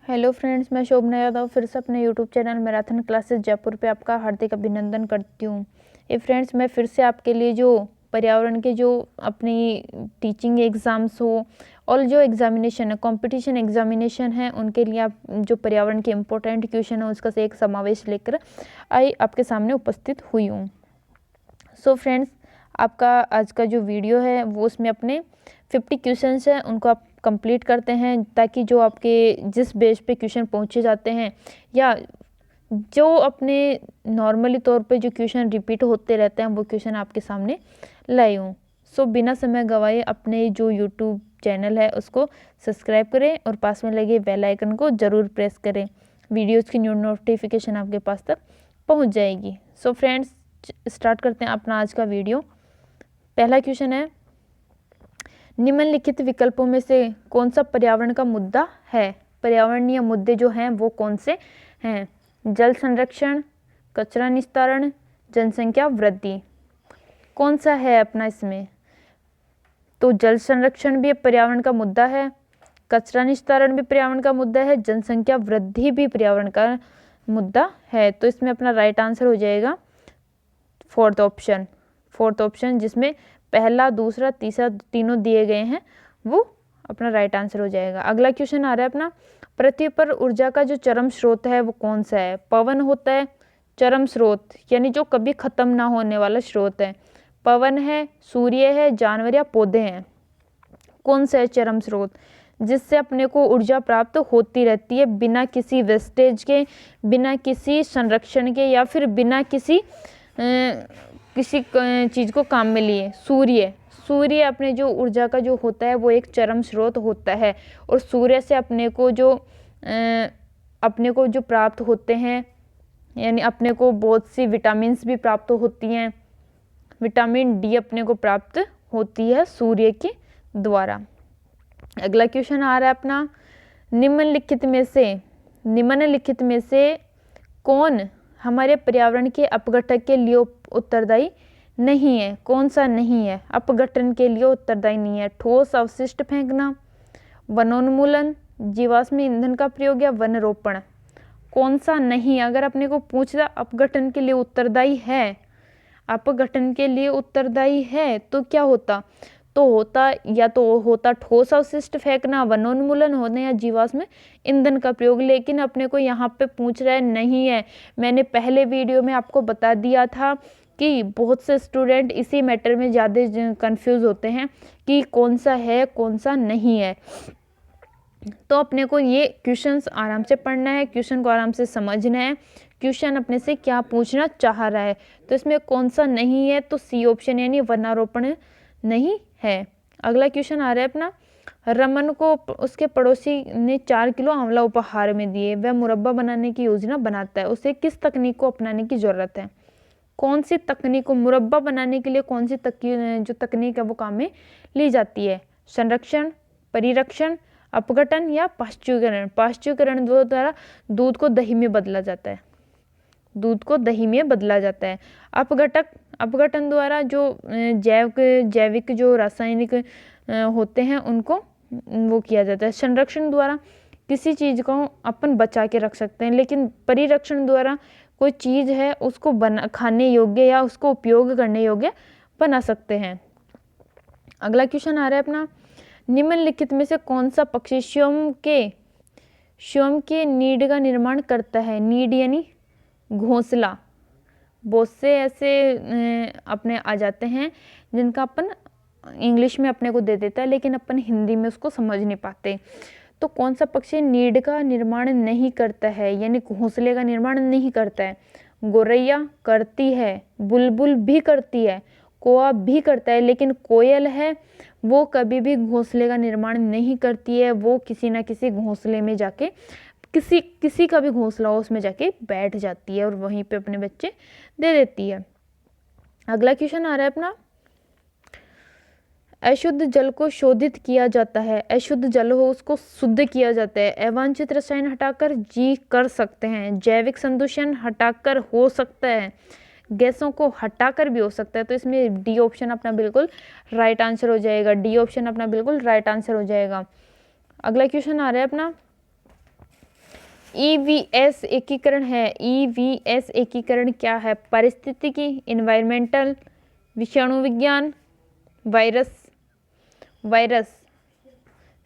Hello friends, मैं शोभना यादव फिर से अपने YouTube channel marathon classes Jaipur पे आपका हार्दिक अभिनंदन करती हूँ। ये फ्रेंड्स, मैं फिर से आपके लिए जो पर्यावरण के जो अपनी टीचिंग एग्ज़ाम्स हो और जो एग्जामिनेशन है, कंपटीशन एग्जामिनेशन है, उनके लिए आप जो पर्यावरण के इम्पोर्टेंट क्वेश्चन है उसका से एक समावेश लेकर आपके सामने उपस्थित हुई हूँ। सो फ्रेंड्स, आपका आज का जो वीडियो है वो उसमें अपने 50 क्वेश्चंस हैं उनको आप कंप्लीट करते हैं, ताकि जो आपके जिस बेस पे क्वेश्चन पहुंचे जाते हैं या जो अपने नॉर्मली तौर पे जो क्वेश्चन रिपीट होते रहते हैं वो क्वेश्चन आपके सामने लाई हूँ। सो बिना समय गवाए अपने जो यूट्यूब चैनल है उसको सब्सक्राइब करें और पास में लगे बेल आइकन को ज़रूर प्रेस करें। वीडियोज़ की न्यू नोटिफिकेशन आपके पास तक पहुँच जाएगी। सो फ्रेंड्स, स्टार्ट करते हैं अपना आज का वीडियो। पहला क्वेश्चन है, निम्नलिखित विकल्पों में से कौन सा पर्यावरण का मुद्दा है। पर्यावरणीय मुद्दे जो हैं वो कौन से हैं? जल संरक्षण, कचरा निस्तारण, जनसंख्या वृद्धि। कौन सा है अपना इसमें? तो जल संरक्षण भी पर्यावरण का मुद्दा है, कचरा निस्तारण भी पर्यावरण का मुद्दा है, जनसंख्या वृद्धि भी पर्यावरण का मुद्दा है। तो इसमें अपना राइट आंसर हो जाएगा फोर्थ ऑप्शन, जिसमें पहला, दूसरा, तीसरा तीनों दिए गए हैं, वो अपना राइट आंसर हो जाएगा। अगला क्वेश्चन आ रहा है अपना, पृथ्वी पर ऊर्जा का जो चरम स्रोत है वो कौन सा है? पवन होता है चरम स्रोत, यानी जो कभी खत्म ना होने वाला स्रोत है। पवन है, सूर्य है, जानवर या पौधे हैं। कौन सा है चरम स्रोत जिससे अपने को ऊर्जा प्राप्त होती रहती है बिना किसी वेस्टेज के, बिना किसी संरक्षण के या फिर बिना किसी चीज़ को काम में लिए? सूर्य अपने जो ऊर्जा का जो होता है वो एक चरम स्रोत होता है, और सूर्य से अपने को जो प्राप्त होते हैं, यानी अपने को बहुत सी विटामिन्स भी प्राप्त होती हैं। विटामिन डी अपने को प्राप्त होती है सूर्य के द्वारा। अगला क्वेश्चन आ रहा है अपना, निम्नलिखित में से कौन हमारे पर्यावरण के अपघटन के लिए उत्तरदायी नहीं है? कौन सा नहीं है? अपघटन के लिए उत्तरदायी नहीं है। ठोस अवशिष्ट फेंकना, वनोन्मूलन, जीवाश्म ईंधन का प्रयोग या वन रोपण। कौन सा नहीं? अगर अपने को पूछता अपघटन के लिए उत्तरदायी है, अपघटन के लिए उत्तरदायी है तो क्या होता? तो होता ठोस अवशिष्ट फेंकना, वनोन्मूलन होने या जीवाश्म ईंधन का प्रयोग। लेकिन अपने को यहाँ पे पूछ रहा है नहीं है। मैंने पहले वीडियो में आपको बता दिया था कि बहुत से स्टूडेंट इसी मैटर में ज़्यादा कंफ्यूज होते हैं कि कौन सा है कौन सा नहीं है। तो अपने को ये क्वेश्चंस आराम से पढ़ना है, क्वेश्चन को आराम से समझना है, क्वेश्चन अपने से क्या पूछना चाह रहा है। तो इसमें कौन सा नहीं है? तो सी ऑप्शन, यानी वनारोपण नहीं है। अगला क्वेश्चन आ रहा है अपना, रमन को उसके पड़ोसी ने 4 किलो आंवला उपहार में दिए, वह मुरब्बा बनाने की योजना बनाता है, उसे किस तकनीक को अपनाने की जरूरत है? कौन सी तकनीक को मुरब्बा बनाने के लिए कौन सी जो तकनीक है वो काम में ली जाती है? संरक्षण, परिरक्षण, अपघटन या पाश्चुकरण। पाश्चुकरण द्वारा दूध को दही में बदला जाता है, अपघटन द्वारा जो जैविक जो रासायनिक होते हैं उनको वो किया जाता है। संरक्षण द्वारा किसी चीज़ को अपन बचा के रख सकते हैं, लेकिन परिरक्षण द्वारा कोई चीज़ है उसको खाने योग्य या उसको उपयोग करने योग्य बना सकते हैं। अगला क्वेश्चन आ रहा है अपना, निम्नलिखित में से कौन सा पक्षी स्वयं के नीड का निर्माण करता है? नीड यानी घोंसला। बहुत से ऐसे अपने आ जाते हैं जिनका अपन इंग्लिश में अपने को दे देता है, लेकिन अपन हिंदी में उसको समझ नहीं पाते। तो कौन सा पक्षी नीड का निर्माण नहीं करता है, यानी घोंसले का निर्माण नहीं करता है? गोरैया करती है, बुलबुल भी करती है, कौवा भी करता है, लेकिन कोयल है वो कभी भी घोंसले का निर्माण नहीं करती है। वो किसी ना किसी घोंसले में जाके किसी का भी घोंसला हो उसमें जाके बैठ जाती है और वहीं पे अपने बच्चे दे देती है। अगला क्वेश्चन आ रहा है अपना, अशुद्ध जल को शोधित किया जाता है, अशुद्ध जल हो उसको शुद्ध किया जाता है, अवांछित रसायन हटाकर जी कर सकते हैं, जैविक संदूषण हटाकर हो सकता है, गैसों को हटाकर भी हो सकता है। तो इसमें डी ऑप्शन अपना बिल्कुल राइट आंसर हो जाएगा, डी ऑप्शन अपना बिल्कुल राइट आंसर हो जाएगा। अगला क्वेश्चन आ रहा है अपना, EVS एकीकरण है। EVS एकीकरण क्या है? पारिस्थितिकी, इन्वायरमेंटल, विषाणु विज्ञान,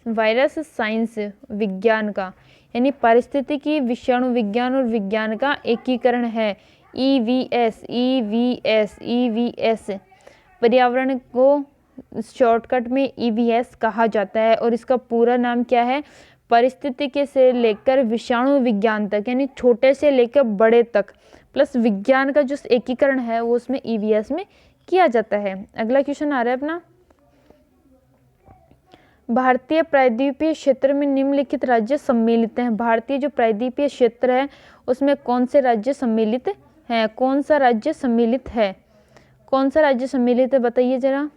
वायरस साइंस विज्ञान का, यानी पारिस्थितिकी, विषाणु विज्ञान और विज्ञान का एकीकरण है EVS। पर्यावरण को शॉर्टकट में EVS कहा जाता है और इसका पूरा नाम क्या है? पारिस्थितिकी से लेकर विषाणु विज्ञान तक, यानी छोटे से लेकर बड़े तक प्लस विज्ञान का जो एकीकरण है वो उसमें EVS में किया जाता है। अगला क्वेश्चन आ रहा है अपना, भारतीय प्रायद्वीपीय क्षेत्र में निम्नलिखित राज्य सम्मिलित हैं। भारतीय जो प्रायद्वीपीय क्षेत्र है उसमें कौन से राज्य सम्मिलित हैं? कौन सा राज्य सम्मिलित है? कौन सा राज्य सम्मिलित है बताइए जरा।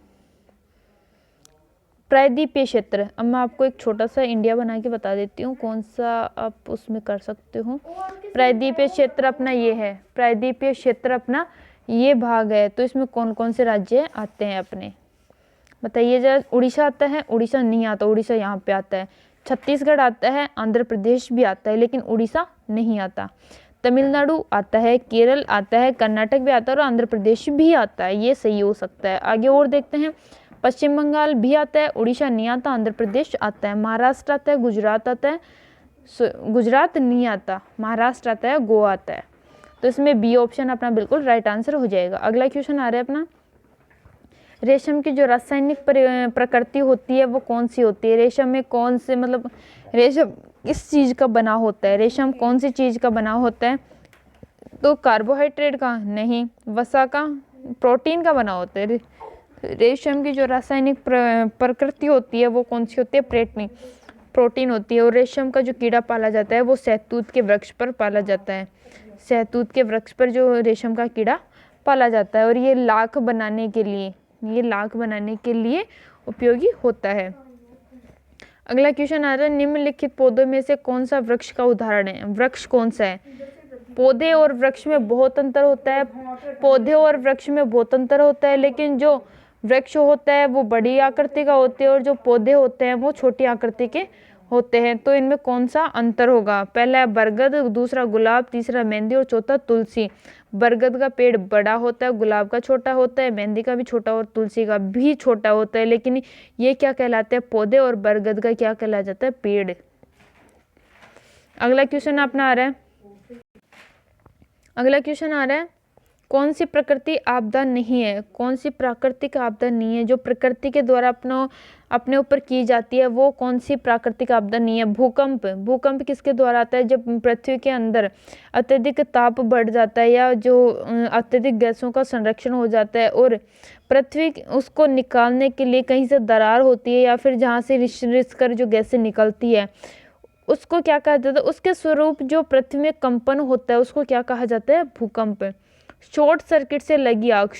प्रायद्वीपीय क्षेत्र, अब मैं आपको एक छोटा सा इंडिया बना के बता देती हूँ कौन सा आप उसमें कर सकते हो। प्रायद्वीपीय क्षेत्र अपना ये है, प्रायद्वीपीय क्षेत्र अपना ये भाग है, तो इसमें कौन कौन से राज्य आते हैं अपने बताइए जरा। उड़ीसा आता है? उड़ीसा नहीं आता, उड़ीसा यहाँ पे आता है। छत्तीसगढ़ आता है, आंध्र प्रदेश भी आता है, लेकिन उड़ीसा नहीं आता। तमिलनाडु आता है, केरल आता है, कर्नाटक भी आता है और आंध्र प्रदेश भी आता है, ये सही हो सकता है। आगे और देखते हैं, पश्चिम बंगाल भी आता है, उड़ीसा नहीं आता, आंध्र प्रदेश आता है, महाराष्ट्र आता है, गुजरात आता है, गुजरात नहीं आता, महाराष्ट्र आता है, गोवा आता है। तो इसमें बी ऑप्शन अपना बिल्कुल राइट आंसर हो जाएगा। अगला क्वेश्चन आ रहा है अपना, रेशम की जो रासायनिक प्रकृति होती है वो कौन सी होती है? रेशम में कौन से, मतलब रेशम किस चीज़ का बना होता है? रेशम कौन सी चीज़ का बना होता है? तो कार्बोहाइड्रेट का नहीं, वसा का, प्रोटीन का बना होता है। रेशम की जो रासायनिक प्रकृति होती है वो कौन सी होती है? प्रोटीन होती है। और रेशम का जो कीड़ा पाला जाता है वो शहतूत के वृक्ष पर पाला जाता है। शहतूत के वृक्ष पर जो रेशम का कीड़ा पाला जाता है और ये लाख बनाने के लिए उपयोगी होता है। अगला क्वेश्चन आ रहा है, निम्नलिखित पौधों में से कौन सा वृक्ष का उदाहरण है? वृक्ष कौन सा है? पौधे और वृक्ष में बहुत अंतर होता है। पौधे और वृक्ष में बहुत अंतर होता है, लेकिन जो वृक्ष होता है वो बड़ी आकृति का होते हैं और जो पौधे होते हैं वो छोटी आकृति के होते हैं। तो इनमें कौन सा अंतर होगा? पहला है बरगद, दूसरा गुलाब, तीसरा मेहंदी और चौथा तुलसी। बरगद का पेड़ बड़ा होता है, गुलाब का छोटा होता है, मेहंदी का भी छोटा और तुलसी का भी छोटा होता है, लेकिन ये क्या कहलाते हैं? पौधे। और बरगद का क्या कहला जाता है? पेड़। अगला क्वेश्चन अपना आ रहा है, कौन सी प्रकृति आपदा नहीं है? कौन सी प्राकृतिक आपदा नहीं है जो प्रकृति के द्वारा अपने ऊपर की जाती है? वो कौन सी प्राकृतिक आपदा नहीं है? भूकंप किसके द्वारा आता है? जब पृथ्वी के अंदर अत्यधिक ताप बढ़ जाता है या जो अत्यधिक गैसों का संरक्षण हो जाता है और पृथ्वी उसको निकालने के लिए कहीं से दरार होती है या फिर जहाँ से रिस कर जो गैसें निकलती है उसको क्या कहा जाता है? उसके स्वरूप जो पृथ्वी में कंपन होता है उसको क्या कहा जाता है? भूकंप। शॉर्ट सर्किट से लगी आग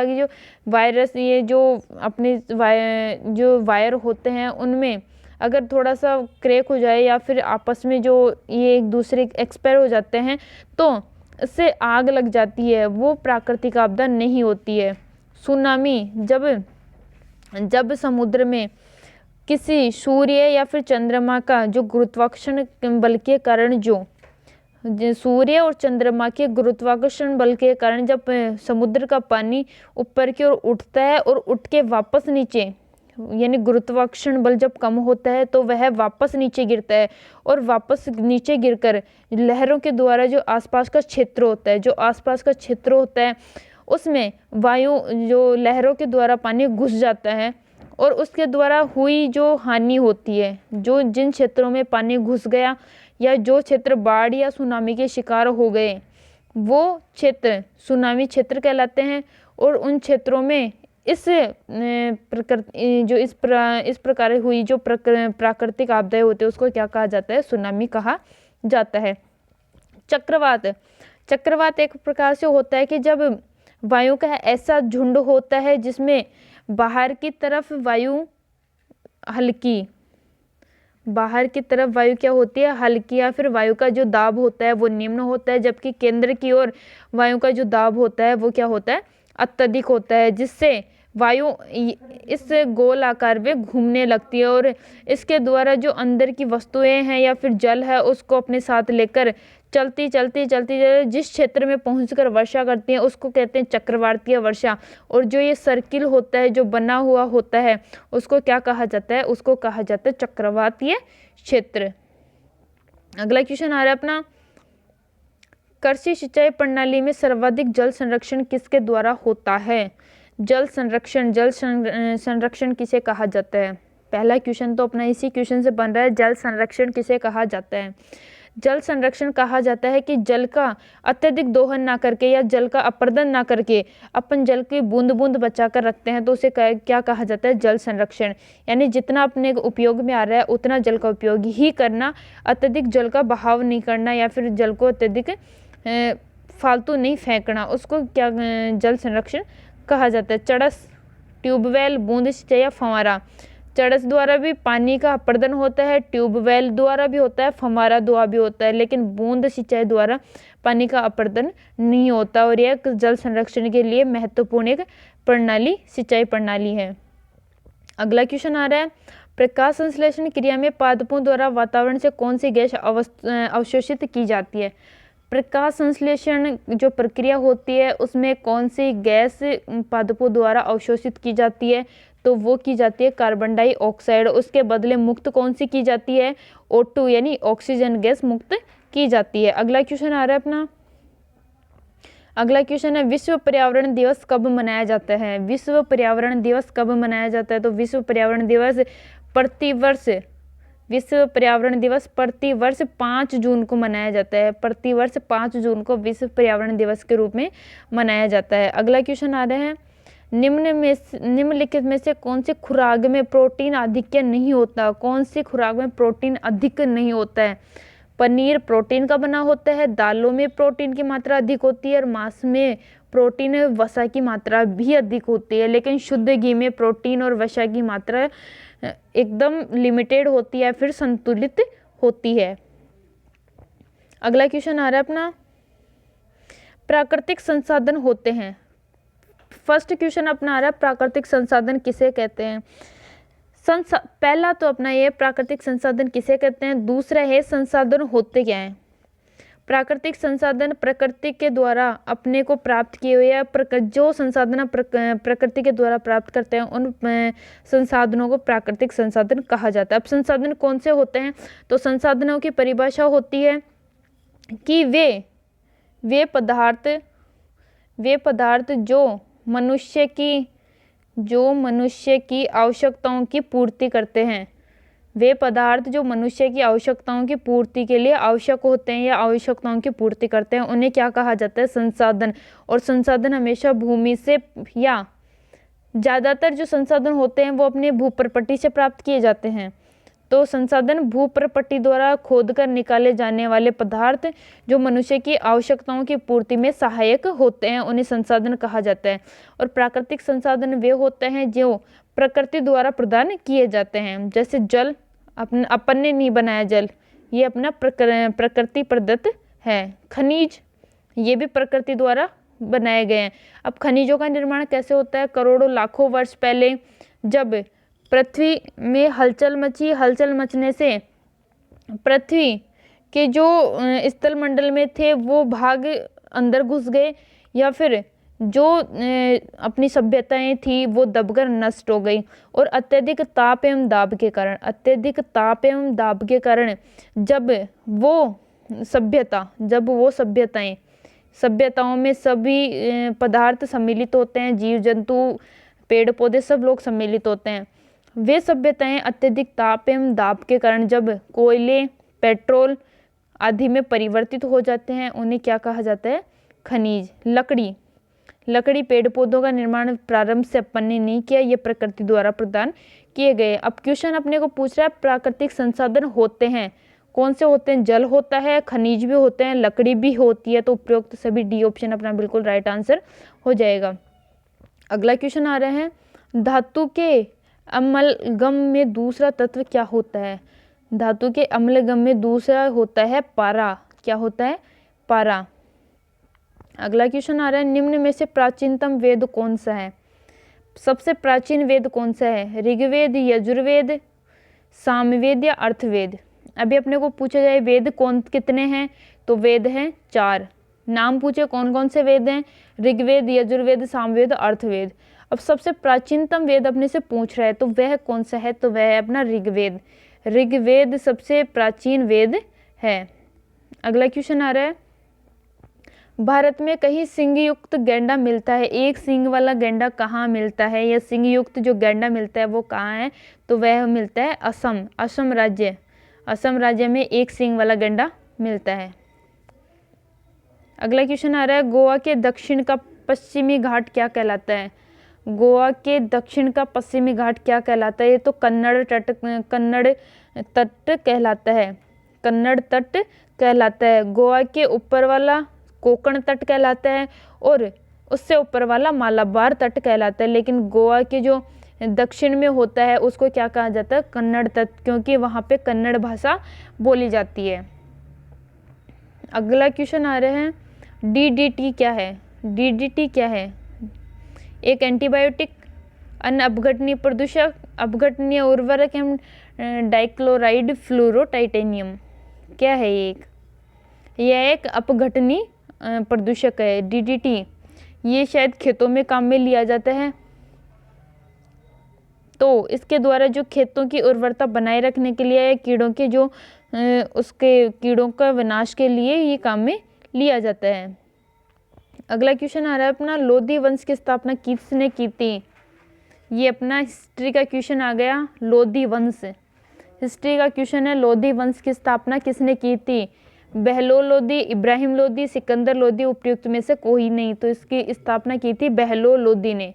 जो वायरस, ये जो अपने जो वायर होते हैं उनमें अगर थोड़ा सा क्रैक हो जाए या फिर आपस में जो ये एक दूसरे एक्सपायर हो जाते हैं तो इससे आग लग जाती है, वो प्राकृतिक आपदा नहीं होती है। सुनामी, जब समुद्र में किसी सूर्य या फिर चंद्रमा का जो गुरुत्वाकर्षण बल के कारण सूर्य और चंद्रमा के गुरुत्वाकर्षण बल के कारण जब समुद्र का पानी ऊपर की ओर उठता है और उठ के वापस नीचे, यानी गुरुत्वाकर्षण बल जब कम होता है तो वह वापस नीचे गिरता है और वापस नीचे गिरकर लहरों के द्वारा जो आसपास का क्षेत्र होता है उसमें वायु जो लहरों के द्वारा पानी घुस जाता है और उसके द्वारा हुई जो हानि होती है, जो जिन क्षेत्रों में पानी घुस गया या जो क्षेत्र बाढ़ या सुनामी के शिकार हो गए वो क्षेत्र सुनामी क्षेत्र कहलाते हैं। और उन क्षेत्रों में इस प्रकार हुई जो प्राकृतिक आपदाएं होती है उसको क्या कहा जाता है? सुनामी कहा जाता है। चक्रवात एक प्रकार से होता है कि जब वायु का ऐसा झुंड होता है जिसमें बाहर की तरफ वायु क्या होती है? हल्की, या फिर वायु का जो दाब होता है वो निम्न होता है, जबकि केंद्र की ओर वायु का जो दाब होता है वो क्या होता है? अत्यधिक होता है, जिससे वायु इस गोल आकार में घूमने लगती है और इसके द्वारा जो अंदर की वस्तुएं हैं या फिर जल है उसको अपने साथ लेकर चलती चलती चलती जिस क्षेत्र में पहुंचकर वर्षा करती है उसको कहते हैं चक्रवातीय वर्षा। और जो ये सर्किल होता है जो बना हुआ होता है उसको क्या कहा जाता है, उसको कहा जाता है चक्रवातीय क्षेत्र। अगला क्वेश्चन आ रहा है अपना, कृषि सिंचाई प्रणाली में सर्वाधिक जल संरक्षण किसके द्वारा होता है? जल संरक्षण किसे कहा जाता है? पहला क्वेश्चन तो अपना इसी क्वेश्चन से बन रहा है, जल संरक्षण किसे कहा जाता है? जल संरक्षण कहा जाता है कि जल का अत्यधिक दोहन ना करके या जल का अपरदन ना करके अपन जल की बूंद बूंद बचा कर रखते हैं तो उसे क्या कहा जाता है? जल संरक्षण। यानी जितना अपने उपयोग में आ रहा है उतना जल का उपयोग ही करना, अत्यधिक जल का बहाव नहीं करना या फिर जल को अत्यधिक फालतू नहीं फेंकना, उसको क्या जल संरक्षण कहा जाता है। चड़स, ट्यूबवेल, बूंद सिंचाई या फव्वारा। चड़स द्वारा भी पानी का अपरदन होता है, ट्यूबवेल द्वारा भी होता है, फव्वारा द्वारा भी होता है, लेकिन बूंद सिंचाई द्वारा पानी का अपरदन नहीं होता और यह जल संरक्षण के लिए महत्वपूर्ण एक प्रणाली सिंचाई प्रणाली है। अगला क्वेश्चन आ रहा है, प्रकाश संश्लेषण क्रिया में पादपों द्वारा वातावरण से कौन सी गैस अवशोषित की जाती है? प्रकाश संश्लेषण जो प्रक्रिया होती है उसमें कौन सी गैस पादपों द्वारा अवशोषित की जाती है? तो वो की जाती है कार्बन डाइऑक्साइड। उसके बदले मुक्त कौन सी की जाती है? O2 यानी ऑक्सीजन गैस मुक्त की जाती है। अगला क्वेश्चन आ रहा है अपना, अगला क्वेश्चन है, विश्व पर्यावरण दिवस कब मनाया जाता है? विश्व पर्यावरण दिवस कब मनाया जाता है? तो विश्व पर्यावरण दिवस प्रतिवर्ष, विश्व पर्यावरण दिवस प्रतिवर्ष 5 जून को मनाया जाता है। प्रतिवर्ष 5 जून को विश्व पर्यावरण दिवस के रूप में मनाया जाता है। अगला क्वेश्चन आ रहा है, निम्नलिखित में से कौन सी खुराक में प्रोटीन अधिक नहीं होता? कौन सी खुराक में प्रोटीन अधिक नहीं होता है? पनीर प्रोटीन का बना होता है, दालों में प्रोटीन की मात्रा अधिक होती है और मांस में प्रोटीन वसा की मात्रा भी अधिक होती है, लेकिन शुद्ध घी में प्रोटीन और वसा की मात्रा एकदम लिमिटेड होती है, फिर संतुलित होती है। अगला क्वेश्चन आ रहा है अपना, प्राकृतिक संसाधन होते हैं। फर्स्ट क्वेश्चन अपना आ रहा है, प्राकृतिक संसाधन किसे कहते हैं? पहला तो अपना ये प्राकृतिक संसाधन किसे कहते हैं, दूसरा है संसाधन होते क्या हैं। प्राकृतिक संसाधन प्रकृति के द्वारा अपने को प्राप्त किए हुए या जो संसाधन प्रकृति के द्वारा प्राप्त करते हैं उन संसाधनों को प्राकृतिक संसाधन कहा जाता है। अब संसाधन कौन से होते हैं? तो संसाधनों की परिभाषा होती है कि वे पदार्थ जो मनुष्य की आवश्यकताओं की पूर्ति करते हैं। वे पदार्थ जो मनुष्य की आवश्यकताओं की पूर्ति के लिए आवश्यक होते हैं या आवश्यकताओं की पूर्ति करते हैं उन्हें क्या कहा जाता है? संसाधन। और संसाधन हमेशा भूमि से या ज़्यादातर जो संसाधन होते हैं वो अपने भूप्रपट्टी से प्राप्त किए जाते हैं। तो संसाधन भूप्रपट्टी द्वारा खोदकर निकाले जाने वाले पदार्थ जो मनुष्य की आवश्यकताओं की पूर्ति में सहायक होते हैं उन्हें संसाधन कहा जाता है। और प्राकृतिक संसाधन वे होते हैं जो प्रकृति द्वारा प्रदान किए जाते हैं, जैसे जल अपन ने नहीं बनाया जल, ये अपना प्रकृति प्रदत्त है। खनिज ये भी प्रकृति द्वारा बनाए गए हैं। अब खनिजों का निर्माण कैसे होता है? करोड़ों लाखों वर्ष पहले जब पृथ्वी में हलचल मची, हलचल मचने से पृथ्वी के जो स्थल मंडल में थे वो भाग अंदर घुस गए या फिर जो अपनी सभ्यताएं थी वो दबकर नष्ट हो गई। और अत्यधिक ताप एवं दाब के कारण जब वो सभ्यताओं में सभी पदार्थ सम्मिलित होते हैं, जीव जंतु पेड़ पौधे सब लोग सम्मिलित होते हैं। वे सभ्यताएं अत्यधिक ताप एवं दाब के कारण जब कोयले, पेट्रोल आदि में परिवर्तित हो जाते हैं उन्हें क्या कहा जाता है? खनिज। लकड़ी पेड़ पौधों का निर्माण प्रारंभ से अपन ने नहीं किया, ये प्रकृति द्वारा प्रदान किए गए। अब क्वेश्चन अपने को पूछ रहा है प्राकृतिक संसाधन होते हैं कौन से होते हैं? जल होता है, खनिज भी होते हैं, लकड़ी भी होती है। तो उपयुक्त सभी डी ऑप्शन अपना बिल्कुल राइट आंसर हो जाएगा। अगला क्वेश्चन आ रहा है, धातु के अम्लगम में दूसरा तत्व क्या होता है? धातु के अम्लगम में दूसरा होता है पारा। क्या होता है? पारा। अगला क्वेश्चन आ रहा है, निम्न में से प्राचीनतम वेद कौन सा है? सबसे प्राचीन वेद कौन सा है? ऋग्वेद, यजुर्वेद, सामवेद या अर्थवेद? अभी अपने को पूछा जाए वेद कौन कितने हैं, तो वेद हैं 4। नाम पूछे कौन कौन से वेद हैं? ऋग्वेद, यजुर्वेद, सामवेद, अर्थवेद। अब सबसे प्राचीनतम वेद अपने से पूछ रहा है, तो वह कौन सा है? तो वह है अपना ऋग्वेद। ऋग्वेद सबसे प्राचीन वेद है। अगला क्वेश्चन आ रहा है, भारत में कहीं सिंह युक्त गैंडा मिलता है, एक सिंह वाला गैंडा कहाँ मिलता है, या सिंह युक्त जो गैंडा मिलता है वो कहाँ है? तो वह मिलता है असम, असम राज्य। असम राज्य में एक सिंह वाला गैंडा मिलता है। अगला क्वेश्चन आ रहा है, गोवा के दक्षिण का पश्चिमी घाट क्या कहलाता है? गोवा के दक्षिण का पश्चिमी घाट क्या कहलाता है? ये तो कन्नड़ तट कहलाता है। कन्नड़ तट कहलाता है। गोवा के ऊपर वाला कोंकण तट कहलाता है और उससे ऊपर वाला मालाबार तट कहलाता है। लेकिन गोवा के जो दक्षिण में होता है उसको क्या कहा जाता है? कन्नड़ तट, क्योंकि वहाँ पे कन्नड़ भाषा बोली जाती है। अगला क्वेश्चन आ रहे हैं, DDT क्या है? DDT क्या है? एक एंटीबायोटिक, अन्य अपघटनीय प्रदूषक, अपघटनीय उर्वरक एवं डाइक्लोराइड फ्लोरो टाइटेनियम। क्या है ये? यह एक अपघटनीय प्रदूषक है DDT। ये शायद खेतों में काम में लिया जाता है, तो इसके द्वारा जो खेतों की उर्वरता बनाए रखने के लिए, कीड़ों के जो उसके कीड़ों का विनाश के लिए ये काम में लिया जाता है। अगला क्वेश्चन आ रहा है अपना, लोधी वंश की स्थापना किसने की थी? ये अपना हिस्ट्री का क्वेश्चन आ गया। लोधी वंश हिस्ट्री का क्वेश्चन है, लोधी वंश की स्थापना किसने की थी? बहलोल लोधी, इब्राहिम लोधी, सिकंदर लोधी, उपयुक्त में से कोई नहीं। तो इसकी स्थापना की थी बहलोल लोधी ने।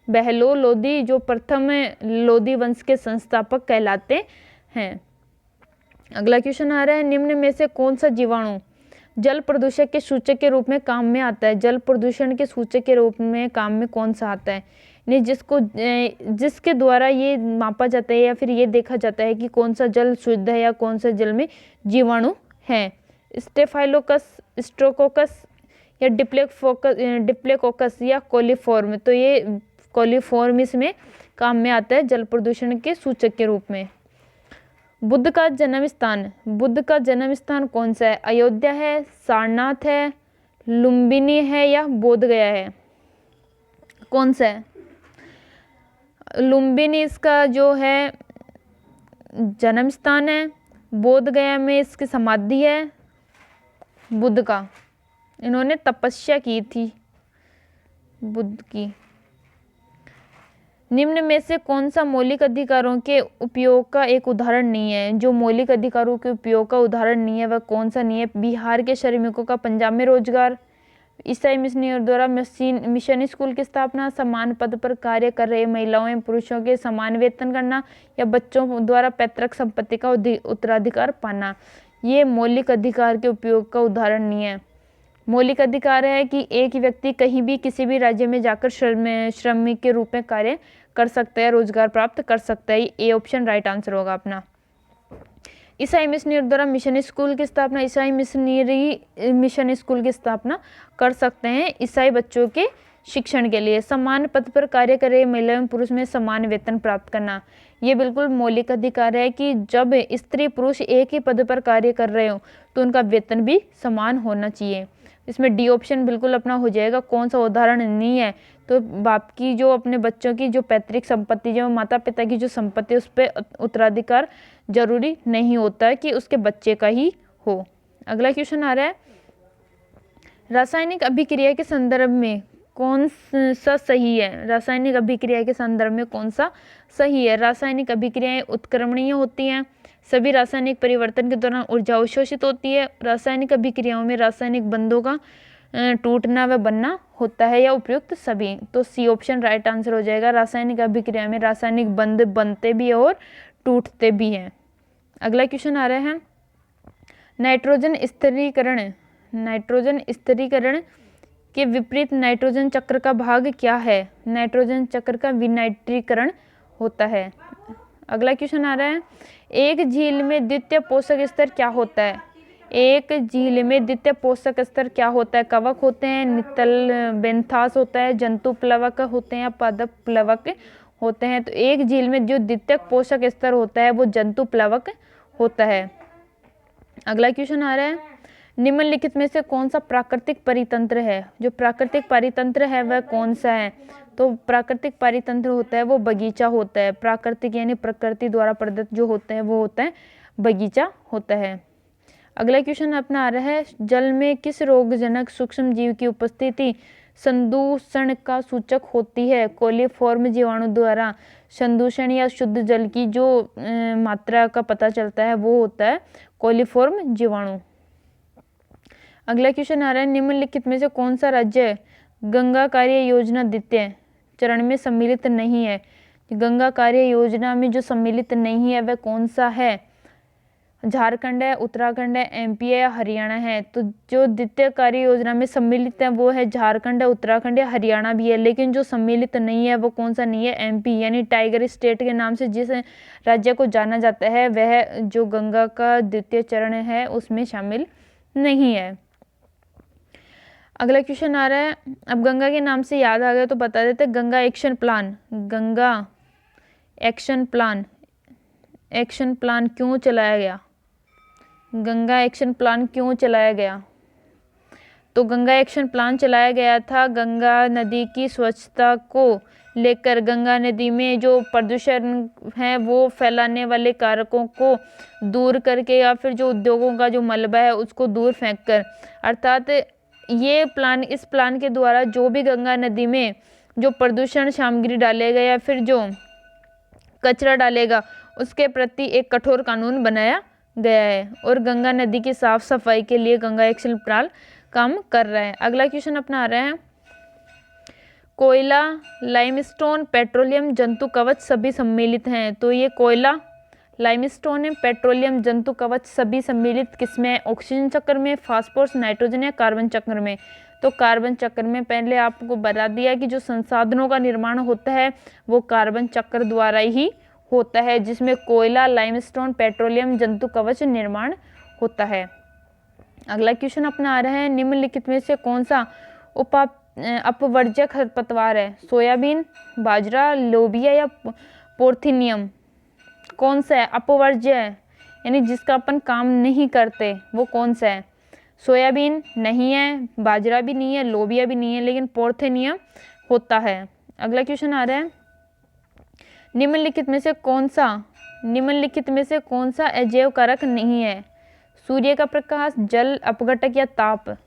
बहलोल लोधी जो प्रथम लोधी वंश के संस्थापक कहलाते हैं। अगला क्वेश्चन आ रहा है, निम्न में से कौन सा जीवाणु जल प्रदूषण के सूचक के रूप में काम में आता है? जल प्रदूषण के सूचक के रूप में काम में कौन सा आता है? नहीं, जिसके द्वारा ये मापा जाता है या फिर ये देखा जाता है कि कौन सा जल शुद्ध है या कौन सा जल में जीवाणु है। स्टेफाइलोकस, स्ट्रोकोकस या डिप्लोकोकस या कोलीफॉर्म। तो ये कोलीफॉर्म इसमें काम में आता है जल प्रदूषण के सूचक के रूप में। बुद्ध का जन्म स्थान, बुद्ध का जन्म स्थान कौन सा है? अयोध्या है, सारनाथ है, लुम्बिनी है या बोध गया है? कौन सा है? लुम्बिनी इसका जो है जन्म स्थान है, बोध गया में इसकी समाधि है बुद्ध का। इन्होंने तपस्या की थी बुद्ध की। निम्न में से कौन सा मौलिक अधिकारों के उपयोग का एक उदाहरण नहीं है? जो मौलिक अधिकारों के उपयोग का उदाहरण नहीं है वह कौन सा नहीं है? बिहार के श्रमिकों का पंजाब में रोजगार, ईसाई मिशनरियों द्वारा मिशन स्कूल की स्थापना, समान पद पर कार्य कर रहे महिलाओं एवं पुरुषों के समान वेतन करना, या बच्चों द्वारा पैतृक संपत्ति का उत्तराधिकार पाना। ये मौलिक अधिकार के उपयोग का उदाहरण नहीं है। मौलिक अधिकार है कि एक व्यक्ति कहीं भी किसी भी राज्य में जाकर श्रमिक के रूप में कार्य कर सकता है, रोजगार प्राप्त कर सकता है। ए ऑप्शन राइट आंसर होगा अपना। ईसाई मिशनरी द्वारा मिशन स्कूल की स्थापना, ईसाई मिशनरी मिशन स्कूल की स्थापना कर सकते हैं ईसाई बच्चों के शिक्षण के लिए। समान पद पर कार्य कर रहे महिला एवं पुरुष में समान वेतन प्राप्त करना, ये बिल्कुल मौलिक अधिकार है कि जब स्त्री पुरुष एक ही पद पर कार्य कर रहे हो तो उनका वेतन भी समान होना चाहिए। इसमें डी ऑप्शन बिल्कुल अपना हो जाएगा। कौन सा उदाहरण नहीं है? तो बाप की जो अपने बच्चों की जो पैतृक संपत्ति, जो माता पिता की जो संपत्ति, उस पर उत्तराधिकार जरूरी नहीं होता है कि उसके बच्चे का ही हो। अगला क्वेश्चन आ रहा है, रासायनिक अभिक्रिया के संदर्भ में कौन सा सही है? रासायनिक अभिक्रिया के संदर्भ में कौन सा सही है? रासायनिक अभिक्रियाएं उत्क्रमणीय होती हैं, सभी रासायनिक परिवर्तन के दौरान ऊर्जा अवशोषित होती है, रासायनिक अभिक्रियाओं में रासायनिक बंधों का टूटना व बनना होता है, या उपयुक्त सभी। तो सी ऑप्शन राइट आंसर हो जाएगा। रासायनिक अभिक्रिया में रासायनिक बंध बनते भी और टूटते भी हैं। अगला क्वेश्चन आ रहा है, नाइट्रोजन स्थिरीकरण, नाइट्रोजन स्थिरीकरण के विपरीत नाइट्रोजन चक्र का भाग क्या है? नाइट्रोजन चक्र का विनाइट्रीकरण होता है। अगला क्वेश्चन आ रहा है, एक झील में द्वितीय पोषक स्तर क्या होता है? एक झील में द्वितीय पोषक स्तर क्या होता है? कवक होते हैं, नितल बेंथास होता है, जंतु प्लवक होते हैं या पादप प्लवक होते हैं। तो एक झील में जो द्वितीय पोषक स्तर होता है वो जंतु प्लवक होता है। अगला क्वेश्चन आ रहा है, निम्नलिखित में से कौन सा प्राकृतिक परितंत्र है? जो प्राकृतिक परितंत्र है वह कौन सा है? तो प्राकृतिक परितंत्र होता है वो बगीचा होता है। प्राकृतिक यानी प्रकृति द्वारा प्रदत्त जो होते हैं वो होता है बगीचा होता है। अगला क्वेश्चन अपना आ रहा है, जल में किस रोगजनक सूक्ष्म जीव की उपस्थिति संदूषण का सूचक होती है? कोलिफॉर्म जीवाणु द्वारा संदूषण या शुद्ध जल की जो मात्रा का पता चलता है वो होता है कोलिफॉर्म जीवाणु। अगला क्वेश्चन आ रहा है, निम्नलिखित में से कौन सा राज्य गंगा कार्य योजना द्वितीय चरण में सम्मिलित नहीं है? गंगा कार्य योजना में जो सम्मिलित नहीं है वह कौन सा है? झारखंड है, उत्तराखंड है, एमपी है या हरियाणा है? तो जो द्वितीय कार्य योजना में सम्मिलित है वो है झारखंड है, उत्तराखंड है, हरियाणा भी है। लेकिन जो सम्मिलित नहीं है वो कौन सा नहीं है? एमपी यानी टाइगर स्टेट के नाम से जिस राज्य को जाना जाता है वह जो गंगा का द्वितीय चरण है उसमें शामिल नहीं है। अगला क्वेश्चन आ रहा है, अब गंगा के नाम से याद आ गया तो बता देते, Ganga action plan, Ganga action plan क्यों चलाया गया? गंगा एक्शन प्लान क्यों चलाया गया? तो गंगा एक्शन प्लान चलाया गया था गंगा नदी की स्वच्छता को लेकर। गंगा नदी में जो प्रदूषण है वो फैलाने वाले कारकों को दूर करके या फिर जो उद्योगों का जो मलबा है उसको दूर फेंक कर, अर्थात ये प्लान, इस प्लान के द्वारा जो भी गंगा नदी में जो प्रदूषण सामग्री डालेगा या फिर जो कचरा डालेगा उसके प्रति एक कठोर कानून बनाया गया है और गंगा नदी की साफ सफाई के लिए गंगा एक्शन प्लान काम कर रहा है। अगला क्वेश्चन अपना आ रहा है, कोयला, लाइमस्टोन, पेट्रोलियम, जंतु कवच सभी सम्मिलित हैं। तो ये कोयला, लाइमस्टोन है, पेट्रोलियम, जंतु कवच सभी सम्मिलित किसमें? ऑक्सीजन चक्र में, फास्फोरस, नाइट्रोजन या कार्बन चक्र में? तो कार्बन चक्र में। पहले आपको बता दिया कि जो संसाधनों का निर्माण होता है वो कार्बन चक्र द्वारा ही होता है, जिसमें कोयला, लाइमस्टोन, पेट्रोलियम, जंतु कवच निर्माण होता है। अगला क्वेश्चन अपना आ रहा है, निम्नलिखित में से कौन सा अपवर्ज्य खरपतवार है? सोयाबीन, बाजरा, लोबिया या पोर्थिनियम? कौन सा है अपवर्ज्य है यानी जिसका अपन काम नहीं करते, वो कौन सा है? सोयाबीन नहीं है, बाजरा भी नहीं है, लोबिया भी नहीं है, लेकिन पोर्थिनियम होता है। अगला क्वेश्चन आ रहा है, निम्नलिखित में से कौन सा अजैव कारक नहीं है? सूर्य का प्रकाश, जल, अपघटक या ताप?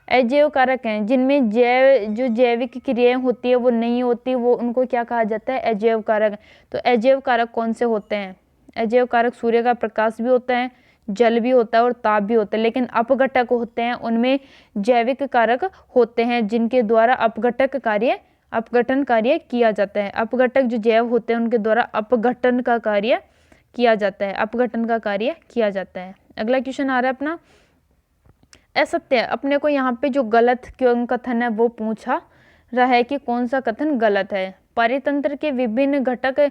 अजैव कारक हैं जिनमें जैविक क्रियाएं होती है वो नहीं होती, वो उनको क्या कहा जाता है? अजैव कारक। तो अजैव कारक कौन से होते हैं? अजैव कारक सूर्य का प्रकाश भी होता है, जल भी होता है और ताप भी होता है। लेकिन अपघटक होते हैं उनमें जैविक कारक होते हैं जिनके द्वारा अपघटन कार्य किया जाता है। अपघटक जो जैव होते हैं उनके द्वारा अपघटन का कार्य किया जाता है। अगला क्वेश्चन आ रहा है अपना, असत्य। अपने को यहाँ पे जो गलत क्यों कथन है वो पूछा रहा है कि कौन सा कथन गलत है। परितंत्र के विभिन्न घटक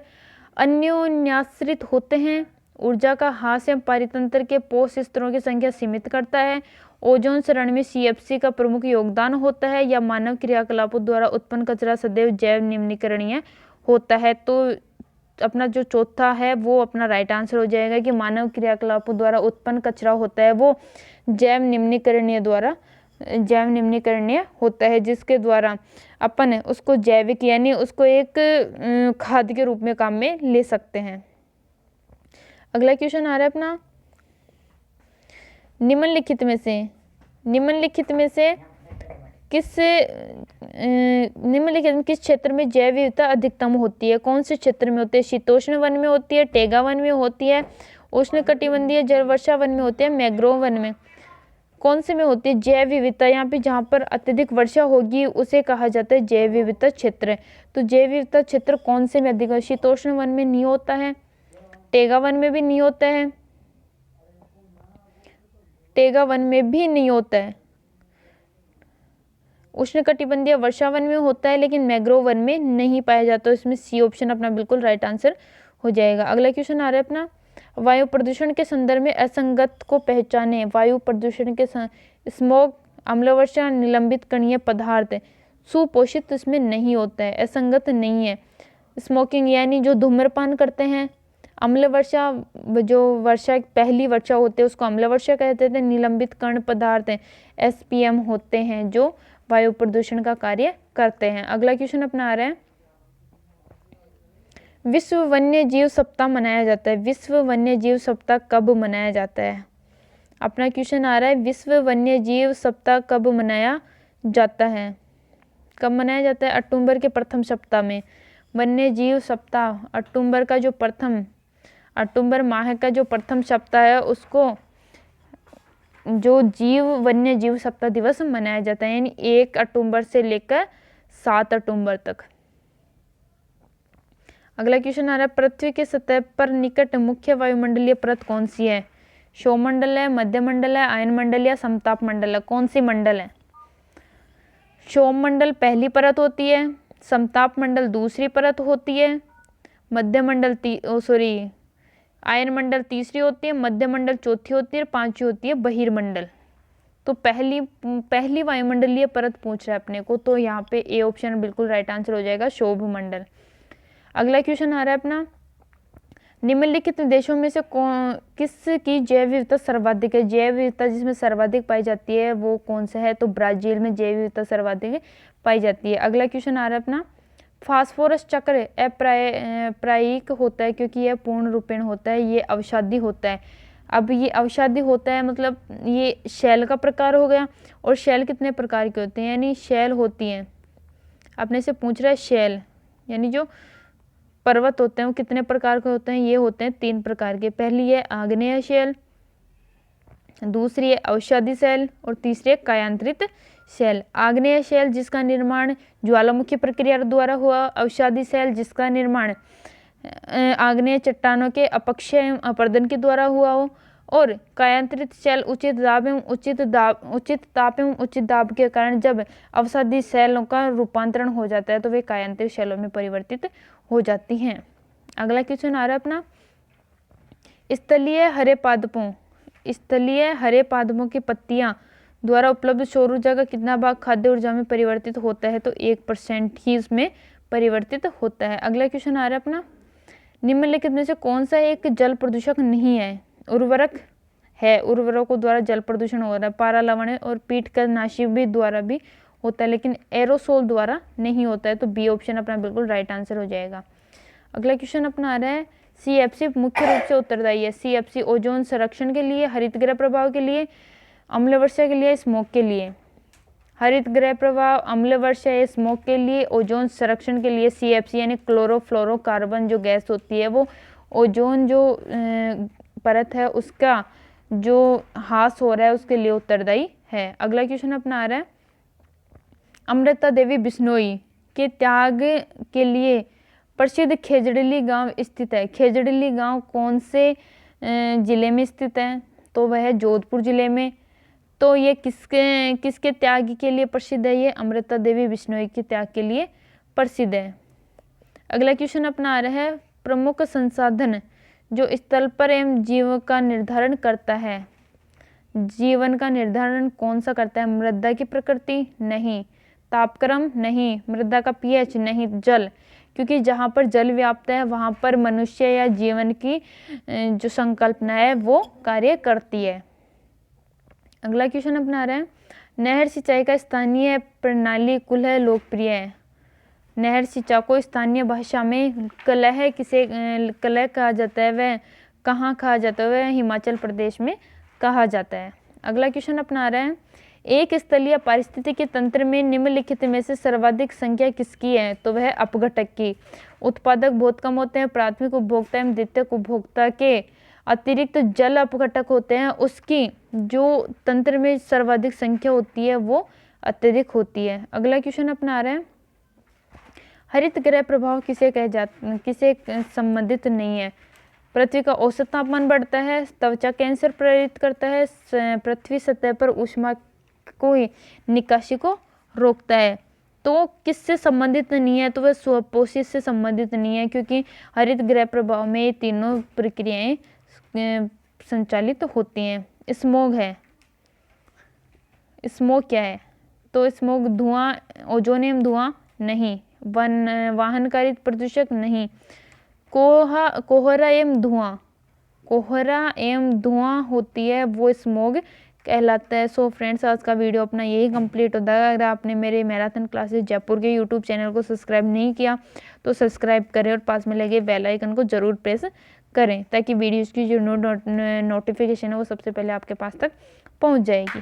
अन्योन्याश्रित होते हैं। ऊर्जा का ह्रास परितंत्र के पोष स्तरों की संख्या सीमित करता है। ओजोन सरण में CFC का प्रमुख योगदान होता है, या मानव क्रियाकलापों द्वारा उत्पन्न कचरा सदैव जैव निम्नीकरणीय होता है। तो अपना जो चौथा है वो अपना राइट आंसर हो जाएगा कि मानव क्रियाकलापों द्वारा उत्पन्न कचरा होता है वो जैव निम्नीकरणीय होता है, जिसके द्वारा अपन उसको जैविक यानी उसको एक खाद के रूप में काम में ले सकते हैं। अगला क्वेश्चन आ रहा है अपना, निम्नलिखित में से किस क्षेत्र में जैव विविधता अधिकतम होती है? कौन से क्षेत्र में होती है? शीतोष्ण वन में होती है, टेगा वन में होती है, उष्णकटिबंधीय जलवर्षा वन में होती है, मैंग्रोव वन में? कौन से में होती है जैव विविधता? यहाँ पे जहाँ पर अत्यधिक वर्षा होगी उसे कहा जाता है जैव विविधता क्षेत्र। तो जैव विविधता क्षेत्र कौन से में अधिक है? शीतोष्ण वन में नहीं होता है, टेगा वन में भी नहीं होता है, उष्णकटिबंधीय वर्षा वन में होता है, लेकिन मैंग्रोव वन में नहीं पाया जाता। इसमें C ऑप्शन अपना बिल्कुल राइट आंसर हो जाएगा। अगला क्वेश्चन आ रहा है अपना, वायु प्रदूषण के संदर्भ में असंगत को पहचाने। वायु प्रदूषण के स्मोक, अम्लवर्षा, निलंबित कणीय पदार्थ सुपोषित इसमें नहीं होता है, असंगत नहीं है। स्मोकिंग यानी जो धूम्रपान करते हैं, अम्ल वर्षा, जो वर्षा पहली वर्षा होती है उसको अम्ल वर्षा कहते थे। निलंबित कण पदार्थ SPM होते हैं जो वायु प्रदूषण का कार्य करते हैं। अगला क्वेश्चन अपना आ रहा है, विश्व वन्य जीव सप्ताह मनाया जाता है। विश्व वन्य जीव सप्ताह कब मनाया जाता है? अपना क्वेश्चन आ रहा है, विश्व वन्य जीव सप्ताह कब मनाया जाता है? कब मनाया जाता है? अक्टूबर के प्रथम सप्ताह में। वन्य जीव सप्ताह अक्टूबर का जो प्रथम, अक्टूबर माह का जो प्रथम सप्ताह है उसको जो वन्य जीव सप्ताह दिवस मनाया जाता है, यानी 1 अक्टूबर से लेकर 7 अक्टूबर तक। अगला क्वेश्चन आ रहा है, पृथ्वी की सतह पर निकट मुख्य वायुमंडलीय परत कौन सी है? क्षोमंडल है, मध्यमंडल है, आयनमंडल या समताप मंडल है? कौन सी मंडल है? क्षोमंडल पहली परत होती है, समताप मंडल दूसरी परत होती है, मध्यमंडल आयनमंडल तीसरी होती है, मध्यमंडल चौथी होती है, पांचवी होती है बहिर्मंडल। तो पहली वायुमंडलीय परत पूछ रहा है अपने को, तो यहाँ पे ए ऑप्शन बिल्कुल राइट आंसर हो जाएगा, क्षोभ मंडल। अगला क्वेश्चन आ रहा है अपना, निम्नलिखित देशों में से किसकी जैव विविधता सर्वाधिक है? जैव विविधता जिसमें सर्वाधिक पाई जाती है वो कौन सा है? तो ब्राजील में जैव विविधता सर्वाधिक पाई जाती है। अगला क्वेश्चन आ रहा है अपना, फास्फोरस चक्र अप्रायिक होता है क्योंकि यह पूर्ण रूपेण होता है, ये अवसादी होता है। अब ये अवसादी होता है मतलब ये शैल का प्रकार हो गया, और शैल कितने प्रकार के होते हैं? यानी शैल होती हैं, अपने से पूछ रहा है शैल यानी जो पर्वत होते हैं वो कितने प्रकार के होते हैं? ये होते हैं 3 प्रकार के। पहली है आग्नेय शैल, दूसरी है अवसादी शैल और तीसरी है कायांतरित शैल। आग्नेय शैल जिसका निर्माण ज्वालामुखी प्रक्रिया द्वारा हुआ, अवसादी शैल जिसका निर्माण आग्नेय चट्टानों के अपक्षय एवं अपर्दन के द्वारा हुआ हो, और कायांतरित शैल उचित ताप एवं उचित दाब के कारण जब अवसादी शैलों का रूपांतरण हो जाता है तो वे कायांतरित शैलों में परिवर्तित हो जाती हैं। अगला क्वेश्चन आ रहा है अपना, स्थलीय हरे पादपों की पत्तियां द्वारा उपलब्ध सौर ऊर्जा का कितना भाग खाद्य ऊर्जा में परिवर्तित होता है? तो 1% ही इसमें परिवर्तित होता है। अगला क्वेश्चन आ रहा है अपना, निम्नलिखित में से कौन सा एक जल प्रदूषक नहीं है? उर्वरक है, उर्वरकों द्वारा जल प्रदूषण हो रहा है। पारा लवण और कीटनाशी भी द्वारा भी होता है, लेकिन एरोसोल द्वारा नहीं होता है, तो बी ऑप्शन अपना बिल्कुल राइट आंसर हो जाएगा। अगला क्वेश्चन अपना आ रहा है, CFC मुख्य रूप से उत्तरदायी है। CFC ओजोन संरक्षण के लिए, हरित गृह प्रभाव के लिए, अम्ल वर्षा के लिए, स्मोक के लिए। हरित गृह प्रभाव, अम्ल वर्षा या स्मोक के लिए, ओजोन संरक्षण के लिए CFC यानी क्लोरोफ्लोरोकार्बन जो गैस होती है वो ओजोन जो परत है उसका जो ह्रास हो रहा है उसके लिए उत्तरदायी है। अगला क्वेश्चन अपना आ रहा है, अमृता देवी बिश्नोई के त्याग के लिए प्रसिद्ध खेजड़िली गांव स्थित है। खेजड़िली गांव कौन से जिले में स्थित है? तो वह जोधपुर जिले में। तो ये किसके त्याग के लिए प्रसिद्ध है? ये अमृता देवी बिश्नोई के त्याग के लिए प्रसिद्ध है। अगला क्वेश्चन अपना आ रहा है, प्रमुख संसाधन जो स्थल पर एवं जीवन का निर्धारण करता है। जीवन का निर्धारण कौन सा करता है? मृदा की प्रकृति? नहीं। तापक्रम? नहीं। मृदा का pH? नहीं। जल, क्योंकि जहाँ पर जल व्याप्त है वहाँ पर मनुष्य या जीवन की जो संकल्पना है वो कार्य करती है। अगला क्वेश्चन अपना रहा है, नहर सिंचाई का स्थानीय प्रणाली कुल्ह लोकप्रिय है। नहर सिंचाई को स्थानीय भाषा में कलह कहा जाता है, वह कहाँ कहा जाता है? वह हिमाचल प्रदेश में कहा जाता है। अगला क्वेश्चन अपना रहा है, एक स्थलीय पारिस्थितिकी तंत्र में निम्नलिखित में से सर्वाधिक संख्या किसकी है? तो वह अपघटक की। उत्पादक बहुत कम होते हैं, प्राथमिक उपभोक्ता एवं द्वितीयक उपभोक्ता के अतिरिक्त जल अपघटक होते हैं, उसकी जो तंत्र में सर्वाधिक संख्या होती है वो अत्यधिक होती है। अगला क्वेश्चन अपना आ रहा है, हरित गृह प्रभाव किसे संबंधित नहीं है? पृथ्वी का औसत तापमान बढ़ता है, त्वचा कैंसर प्रेरित करता है, पृथ्वी सतह पर ऊष्मा को निकासी को रोकता है। तो किससे संबंधित नहीं है? तो वह स्वपोषित से संबंधित नहीं है, क्योंकि हरित गृह प्रभाव में ये तीनों प्रक्रियाएं संचालित होती हैं। स्मॉग है, स्मॉग क्या है? तो स्मॉग धुआं, ओजोनियम धुआं नहीं, वाहनकारित प्रदूषक नहीं, कोहरा एवं धुआं, कोहरा एवं धुआं होती है वो स्मॉग कहलाता है। सो फ्रेंड्स, आज का वीडियो अपना यही कंप्लीट होता है। अगर आपने मेरे मैराथन क्लासेस जयपुर के यूट्यूब चैनल को सब्सक्राइब नहीं किया तो सब्सक्राइब करें और पास में लगे बेल आइकन को जरूर प्रेस करें ताकि वीडियोज़ की जो नोटिफिकेशन है वो सबसे पहले आपके पास तक पहुंच जाएगी।